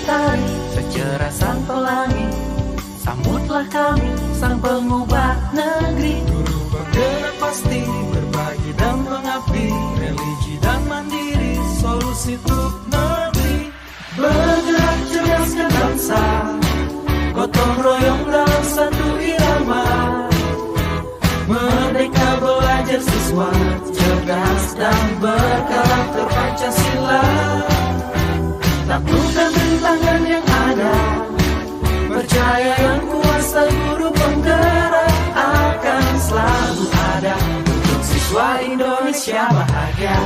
lestari, secerah sang pelangi. Sambutlah kami, sang pengubah negeri. Guru bergerak pasti, berbagi dan mengabdi, religi dan mandiri, solusi untuk negeri. Bergerak cerdaskan bangsa, gotong royong dalam satu irama. Merdeka belajar siswa, cerdas dan berkarakter Pancasila. Taklukkan rintangan yang ada, percaya yang kuasa guru penggerak akan selalu ada untuk siswa Indonesia bahagia.